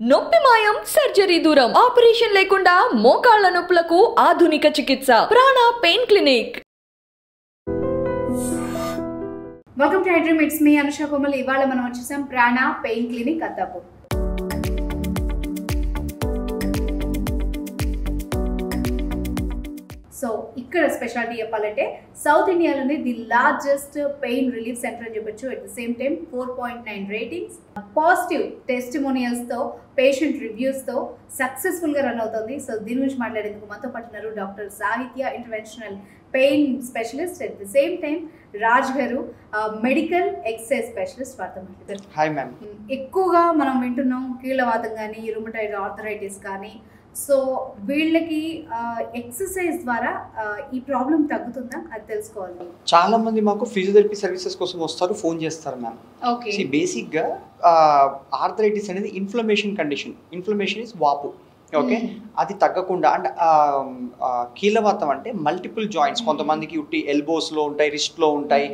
నొప్పి మాయం సర్జరీ దూరం ఆపరేషన్ లేకుండా మోకాళ్ల నొప్పులకు ఆధునిక చికిత్స Prana pain clinic. Welcome to iDream. It's me Anusha Komal. ఇవాళ మనం వచ్చేసాం Prana pain clinic Attapur. So ఇక్కడ స్పెషాలిటీ చెప్పాలంటే సౌత్ ఇండియాలోనే the largest pain relief centre అని చెప్పొచ్చు. At the same time 4.9 ratings, positive టెస్టిమోనియల్స్తో, పేషెంట్ రివ్యూస్తో సక్సెస్ఫుల్గా రన్ అవుతుంది. సో దీని గురించి మాట్లాడేందుకు మనతో పట్టున్నారు doctor Sahitya, interventional pain specialist. At the same time Raj garu, medical exercise specialist. వార్త మాట్లాడారు. Hi ma'am. ఎక్కువగా మనం వింటున్నాం కీళ్ళవాతం కానీ, రుమటాయిడ్ ఆర్థరైటిస్ కానీ. సో వీళ్ళకి ఎక్సర్సైజ్ ద్వారా ఈ ప్రాబ్లం తగ్గుతుందా అది తెలుసుకోవాలి. చాలా మంది మాకు ఫిజియోథెరపీ సర్వీసెస్ కోసం వస్తారు, ఫోన్ చేస్తారు మ్యామ్. ఓకే. బేసిక్గా ఆర్థరైటిస్ అనేది ఇన్ఫ్లమేషన్ కండిషన్. ఇన్ఫ్లమేషన్ ఇస్ వాపు. ఓకే. అది తగ్గకుండా అండ్ కీళ్ళవాతం అంటే మల్టిపుల్ జాయింట్స్. కొంతమందికి ఉట్టి ఎల్బోస్లో ఉంటాయి, రిస్ట్లో ఉంటాయి,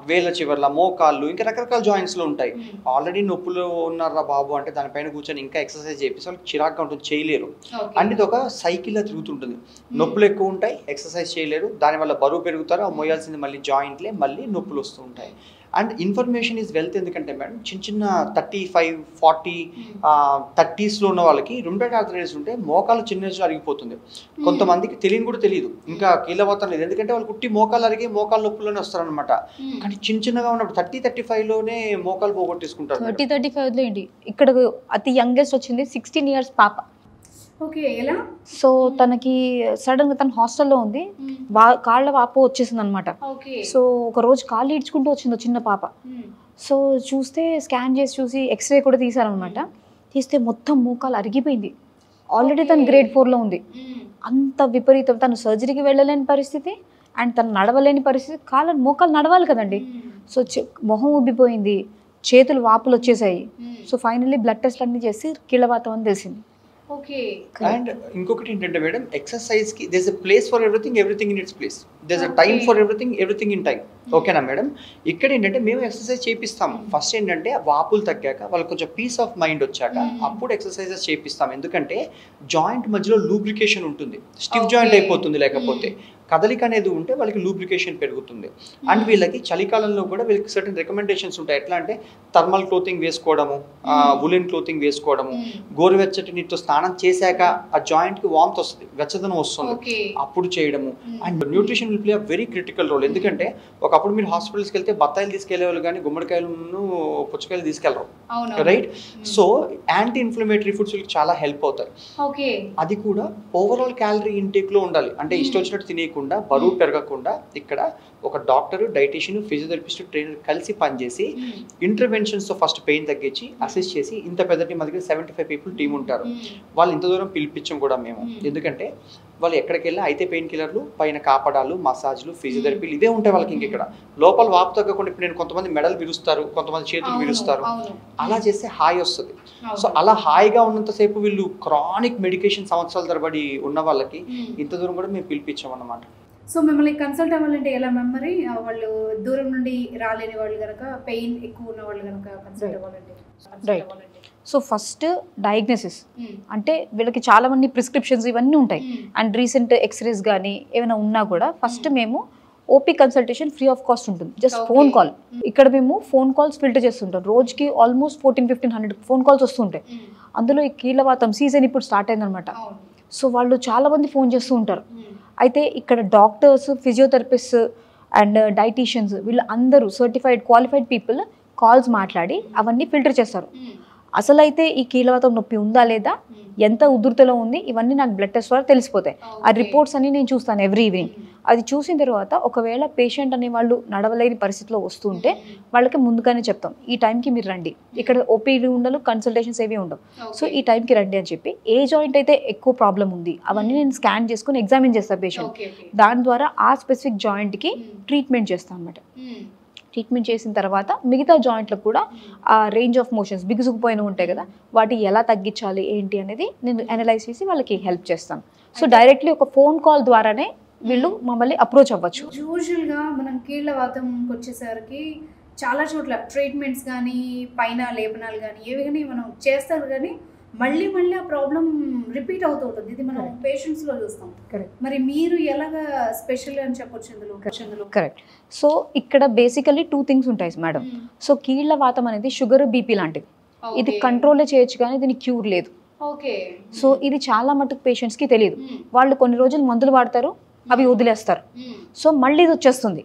వేళ్ళ చివర్ల, మోకాళ్ళు, ఇంకా రకరకాల జాయింట్స్లో ఉంటాయి. ఆల్రెడీ నొప్పులు ఉన్నారా బాబు అంటే దానిపైన కూర్చొని ఇంకా ఎక్సర్సైజ్ చేపిస్తే వాళ్ళకి చిరాగ్గా ఉంటుంది, చేయలేరు. అండ్ ఇది ఒక సైకిల్లా తిరుగుతుంటుంది. నొప్పులు ఎక్కువ ఉంటాయి, ఎక్సర్సైజ్ చేయలేరు, దానివల్ల బరువు పెరుగుతారు, మోయాల్సింది మళ్ళీ జాయింట్లే, మళ్ళీ నొప్పులు వస్తూ ఉంటాయి. And information is wealth. ఎందుకంటే మేడం చిన్న 35, 40, 30స్లో ఉన్న వాళ్ళకి రుమటాయిడ్ ఆర్థరైటిస్ ఉంటే మోకాలు చిన్న అరిగిపోతుంది. కొంతమందికి తెలియని కూడా తెలియదు, ఇంకా కీళ్ళవాతం లేదు. ఎందుకంటే వాళ్ళు కుట్టి మోకాలు అరిగి మోకాలు నొప్పులోనే వస్తారనమాట. కానీ చిన్నగా ఉన్నప్పుడు 30-35లోనే మోకాలు పోగొట్టేసుకుంటారు. 30-35లో ఏంటి, ఇక్కడ అతి యంగెస్ట్ వచ్చింది 16 years పాప. ఓకే. ఎలా? సో తనకి సడన్ గా తన హాస్టల్లో ఉంది, కాళ్ళ వాపు వచ్చేసింది అనమాట. సో ఒక రోజు కాళ్ళు ఈడ్చుకుంటూ వచ్చింది చిన్న పాప. సో చూస్తే స్కాన్ చేసి చూసి ఎక్స్రే కూడా తీసారనమాట. తీస్తే మొత్తం మోకాలు అరిగిపోయింది. ఆల్రెడీ తను grade 4లో ఉంది. అంత విపరీతం. తను సర్జరీకి వెళ్ళలేని పరిస్థితి అండ్ తను నడవలేని పరిస్థితి. మోకాలు నడవాలి కదండి. సో మొహం ఉబ్బిపోయింది, చేతులు వాపులు వచ్చేసాయి. సో ఫైనల్లీ బ్లడ్ టెస్ట్ అన్ని చేసి కీళ్ళవాతం అని తెలిసింది. అండ్ ఇంకొకటి ఏంటంటే మేడం, ఎక్సర్సైజ్ కి there is a place for everything, everything in its place. There is a time for everything, everything in time. ఓకేనా మేడం? ఇక్కడ ఏంటంటే మేము ఎక్సర్సైజ్ చేపిస్తాము. ఫస్ట్ ఏంటంటే వాపులు తగ్గాక వాళ్ళకి కొంచెం పీస్ ఆఫ్ మైండ్ వచ్చాక అప్పుడు ఎక్సర్సైజెస్ చేపిస్తాం. ఎందుకంటే జాయింట్ మధ్యలో లూబ్రికేషన్ ఉంటుంది, స్టిఫ్ జాయింట్ అయిపోతుంది. లేకపోతే కదలిక అనేది ఉంటే వాళ్ళకి లూబ్రికేషన్ పెరుగుతుంది. అండ్ వీళ్ళకి చలికాలంలో కూడా వీళ్ళకి సర్టన్ రికమెండేషన్స్ ఉంటాయి. ఎట్లా అంటే థర్మల్ క్లోతింగ్ వేసుకోవడము, వులెన్ క్లోతింగ్ వేసుకోవడము, గోరువెచ్చటి నీటితో స్నానం చేశాక ఆ జాయింట్కి వామ్త్ వస్తుంది, వెచ్చదనం వస్తుంది, అప్పుడు చేయడము. And nutrition will play a very critical role. ఎందుకంటే ఒకప్పుడు మీరు హాస్పిటల్స్కి వెళ్తే బత్తాయిలు తీసుకెళ్లేవాళ్ళు కానీ గుమ్మడికాయలను, పుచ్చకాయలు తీసుకెళ్ళరు, right? So anti inflammatory foods వీళ్ళకి చాలా హెల్ప్ అవుతాయి. అది కూడా ఓవరాల్ క్యాలరీ ఇంటేక్లో ఉండాలి. అంటే ఇష్టం వచ్చినట్టు తినేయకుండా, బరువు పెరగకుండా ఇక్కడ ఒక డాక్టర్, డైటీషియన్, ఫిజియోథెరపిస్ట్, ట్రైనర్ కలిసి పనిచేసి ఇంటర్వెన్షన్స్తో ఫస్ట్ పెయిన్ తగ్గించి అసిస్ట్ చేసి, ఇంత పెద్ద టీం, మా దగ్గర 75 people టీం ఉంటారు. వాళ్ళు ఇంత దూరం పిలిపించం కూడా మేము. ఎందుకంటే వాళ్ళు ఎక్కడికి వెళ్ళినా అయితే పెయిన్ కిల్లర్లు, పైన కాపడాలు, మసాజ్లు, ఫిజియోథెరపీలు ఇవే ఉంటాయి వాళ్ళకి. ఇంక ఇక్కడ లోపల వాపు తగ్గకుండా ఇప్పుడు నేను కొంతమంది మెడలు విరుస్తారు, కొంతమంది చేతులు విరుస్తారు, అలా చేస్తే హాయి వస్తుంది. సో అలా హాయిగా ఉన్నంతసేపు వీళ్ళు క్రానిక్ మెడికేషన్ సంవత్సరాల తరబడి ఉన్న వాళ్ళకి ఇంత దూరం కూడా మేము పిలిపించాం అన్నమాట. సో మిమ్మల్ని కన్సల్ట్ అవ్వాలంటే ఎలా మెమరీ? వాళ్ళు దూరం నుండి రాలేని వాళ్ళు కనుక, పెయిన్ ఎక్కువ ఉన్న వాళ్ళు కనుక కన్సల్ట్ అవ్వాలంటే? రైట్. సో ఫస్ట్ డయాగ్నోసిస్ అంటే వీళ్ళకి చాలా మంది ప్రిస్క్రిప్షన్స్ ఇవన్నీ ఉంటాయి. అండ్ రీసెంట్ ఎక్స్రేస్ కానీ ఏమైనా ఉన్నా కూడా ఫస్ట్ మేము OP consultation free of cost ఉంటుంది. Just phone call. ఇక్కడ మేము ఫోన్ కాల్స్ ఫిల్టర్ చేస్తుంటాం. రోజుకి ఆల్మోస్ట్ 1400-1500 ఫోన్ కాల్స్ వస్తుంటాయి. అందులో ఈ కీళ్ళవాతం సీజన్ ఇప్పుడు స్టార్ట్ అయిందనమాట. సో వాళ్ళు చాలా మంది ఫోన్ చేస్తూ ఉంటారు. అయితే ఇక్కడ డాక్టర్స్, ఫిజియోథెరపిస్ట్ అండ్ డైటీషియన్స్ వీళ్ళు అందరూ సర్టిఫైడ్, క్వాలిఫైడ్ పీపుల్ కాల్స్ మాట్లాడి అవన్నీ ఫిల్టర్ చేస్తారు. అసలైతే ఈ కీళ్ళవాతం నొప్పి ఉందా లేదా, ఎంత ఉధృతిలో ఉంది, ఇవన్నీ నాకు బ్లడ్ టెస్ట్ ద్వారా తెలిసిపోతాయి. ఆ రిపోర్ట్స్ అన్ని నేను చూస్తాను ఎవ్రీ ఈవినింగ్. అది చూసిన తర్వాత ఒకవేళ పేషెంట్ అనే వాళ్ళు నడవలేని పరిస్థితిలో వస్తుంటే వాళ్ళకి ముందుగానే చెప్తాం, ఈ టైంకి మీరు రండి, ఇక్కడ ఓపీలు ఉండవు, కన్సల్టేషన్స్ ఏవి ఉండవు, సో ఈ టైంకి రండి అని చెప్పి. ఏ జాయింట్ అయితే ఎక్కువ ప్రాబ్లం ఉంది అవన్నీ నేను స్కాన్ చేసుకుని ఎగ్జామిన్ చేస్తాను పేషెంట్. దాని ద్వారా ఆ స్పెసిఫిక్ జాయింట్కి ట్రీట్మెంట్ చేస్తాను అనమాట. ట్రీట్మెంట్ చేసిన తర్వాత మిగతా జాయింట్లకు కూడా ఆ రేంజ్ ఆఫ్ మోషన్స్ బిగుసుకుపోయిన ఉంటాయి కదా, వాటి ఎలా తగ్గించాలి ఏంటి అనేది నేను అనలైజ్ చేసి వాళ్ళకి హెల్ప్ చేస్తాను. సో డైరెక్ట్లీ ఒక ఫోన్ కాల్ ద్వారానే వీళ్ళు మమ్మల్ని అప్రోచ్ అవ్వచ్చు. యూజువల్గా మనం కీళ్ళవాతంకి వచ్చేసరికి చాలా చోట్ల ట్రీట్మెంట్స్ కానీ, పైన లేపనాలు కానీ ఏవి కానీ మనం చేస్తారు, కానీ మళ్ళీ మళ్ళీ ఆ ప్రాబ్లం రిపీట్ అవుతూ ఉంటుంది. ఇది మనం పేషెంట్స్ లో చూస్తాం. మరి మీరు ఎలాగా స్పెషల్ అని చెప్పొచ్చు ఇందులో? కరెక్ట్. సో ఇక్కడ బేసికలీ 2 థింగ్స్ ఉంటాయి మేడం. సో కీళ్ళ వాతం అనేది షుగర్, బీపీ లాంటిది. ఇది కంట్రోలే చేయొచ్చు కానీ దీనికి క్యూర్ లేదు. సో ఇది చాలా మటుకు పేషెంట్స్ కి తెలియదు. వాళ్ళు కొన్ని రోజులు మందులు వాడతారు, అవి వదిలేస్తారు, సో మళ్ళీ ఇది వచ్చేస్తుంది.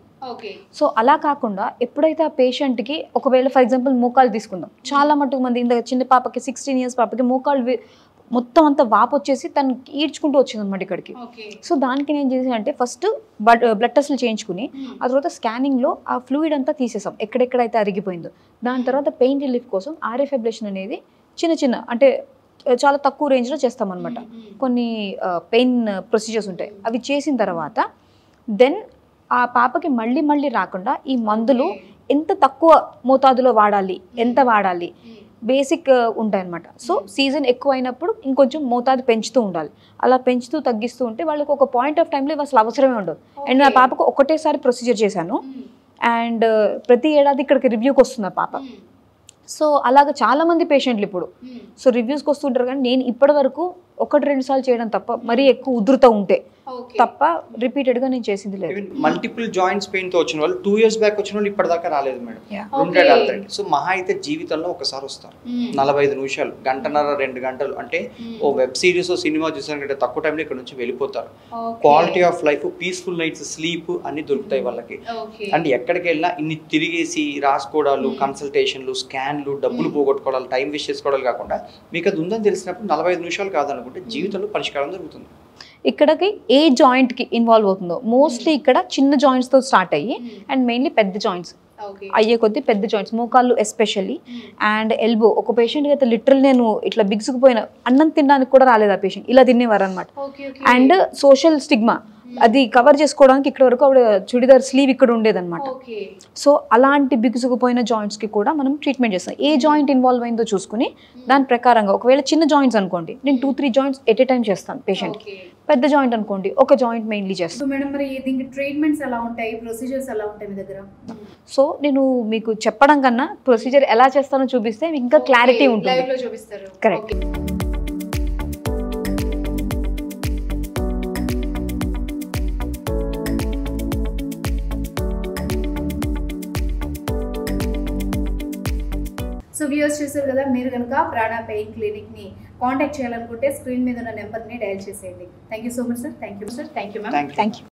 సో అలా కాకుండా ఎప్పుడైతే ఆ పేషెంట్ కి ఒకవేళ ఫర్ ఎగ్జాంపుల్ మోకాలు తీసుకుందాం, చాలా మటుకు మంది ఇంత చిన్న పాపకి 16 years పాపకి మోకాలు మొత్తం అంతా వాపు వచ్చేసి తను ఈడ్చుకుంటూ వచ్చింది అనమాట ఇక్కడికి. సో దానికి నేను చేసి అంటే ఫస్ట్ బ్లడ్ టెస్ట్లు చేయించుకుని ఆ తర్వాత స్కానింగ్ లో ఆ ఫ్లూయిడ్ అంతా తీసేసాం ఎక్కడెక్కడైతే అరిగిపోయిందో. దాని తర్వాత పెయిన్ రిలీఫ్ కోసం ఆర్ఎఫ్ అబ్లేషన్ అనేది చిన్న అంటే చాలా తక్కువ రేంజ్లో చేస్తాం అనమాట. కొన్ని పెయిన్ ప్రొసీజర్స్ ఉంటాయి, అవి చేసిన తర్వాత దెన్ ఆ పాపకి మళ్ళీ రాకుండా ఈ మందులు ఎంత తక్కువ మోతాదులో వాడాలి, ఎంత వాడాలి, బేసిక్ ఉంటాయన్నమాట. సో సీజన్ ఎక్కువ అయినప్పుడు ఇంకొంచెం మోతాదు పెంచుతూ ఉండాలి. అలా పెంచుతూ తగ్గిస్తూ ఉంటే వాళ్ళకి ఒక పాయింట్ ఆఫ్ టైంలో అసలు అవసరమే ఉండదు. అండ్ నా పాపకు ఒకటేసారి ప్రొసీజర్ చేశాను అండ్ ప్రతి ఏడాది ఇక్కడికి రివ్యూకి వస్తుంది ఆ పాప. సో అలాగ చాలా మంది పేషెంట్లు ఇప్పుడు సో రివ్యూస్కి వస్తుంటారు, కానీ నేను ఇప్పటి వరకు 1-2 సార్లు చేయడం తప్ప మరీ ఎక్కువ ఉధృత ఉంటే తప్ప రిపీటెడ్ గా నేను చేసింది లేదు. మల్టిపుల్ జాయింట్స్ పెయిన్ తో వచ్చిన వాళ్ళు 2 years బ్యాక్ వచ్చిన వాళ్ళు ఇప్పటిదాకా రాలేదు మేడం. సో మహా అయితే జీవితంలో ఒకసారి వస్తారు, 45 నిమిషాలు, 1.5-2 గంటలు, అంటే ఓ వెబ్ సిరీస్ సినిమా చూసారంటే తక్కువ టైంలో ఇక్కడ నుంచి వెళ్ళిపోతారు. Quality of life, peaceful nights sleep అన్ని దొరుకుతాయి వాళ్ళకి. అండ్ ఎక్కడికి వెళ్ళినా ఇన్ని తిరిగేసి రాసుకోవడాలు, కన్సల్టేషన్లు, స్కాన్లు, డబ్బులు పోగొట్టుకోవడాలు, టైం వేస్ట్ చేసుకోవడాలు కాకుండా మీకు అది ఉందని తెలిసినప్పుడు 45 నిమిషాలు కాదనుకుంటే జీవితంలో పరిష్కారం జరుగుతుంది. ఇక్కడికి ఏ జాయింట్ కి ఇన్వాల్వ్ అవుతుందో మోస్ట్లీ ఇక్కడ చిన్న జాయింట్స్ తో స్టార్ట్ అయ్యి అండ్ మెయిన్లీ పెద్ద జాయింట్స్ అయ్యే కొద్ది పెద్ద జాయింట్స్, మోకాళ్ళు ఎస్పెషల్లీ అండ్ ఎల్బో. ఒక పేషెంట్ అయితే లిటరల్ నేను ఇట్లా బిగుసుకుపోయిన అన్నం తినడానికి కూడా రాలేదు ఆ పేషెంట్, ఇలా తినేవారు అనమాట. అండ్ సోషల్ స్టిగ్మా అది కవర్ చేసుకోవడానికి ఇక్కడ వరకు ఆవిడ చుడిదార్ స్లీవ్ ఇక్కడ ఉండేదన్నమాట. సో అలాంటి బిగుసుకుపోయిన జాయింట్స్ కి కూడా మనం ట్రీట్మెంట్ చేస్తాం. ఏ జాయింట్ ఇన్వాల్వ్ అయిందో చూసుకుని దాని ప్రకారంగా, ఒకవేళ చిన్న జాయింట్స్ అనుకోండి నేను 2-3 జాయింట్స్ ఎట్ ఏ టైం చేస్తాను పేషెంట్. పెద్ద జాయింట్ అనుకోండి ఒక జాయింట్ మెయిన్లీ చేస్తాను. మేడం మరి దీనికి ట్రీట్మెంట్స్ ఎలా ఉంటాయి, ప్రొసీజర్స్ ఎలా ఉంటాయి మీ దగ్గర? సో నేను మీకు చెప్పడం కన్నా ప్రొసీజర్ ఎలా చేస్తానో చూపిస్తే మీకు ఇంకా క్లారిటీ ఉంటుంది. కరెక్ట్. సో వ్యూవర్స్ చూసారు కదా, మీరు కనుక ప్రాణ పెయిన్ క్లినిక్ని కాంటాక్ట్ చేయాలనుకుంటే స్క్రీన్ మీద ఉన్న నెంబర్ని డయల్ చేసేయండి. Thank you so much sir. Thank you ma'am. Thank you.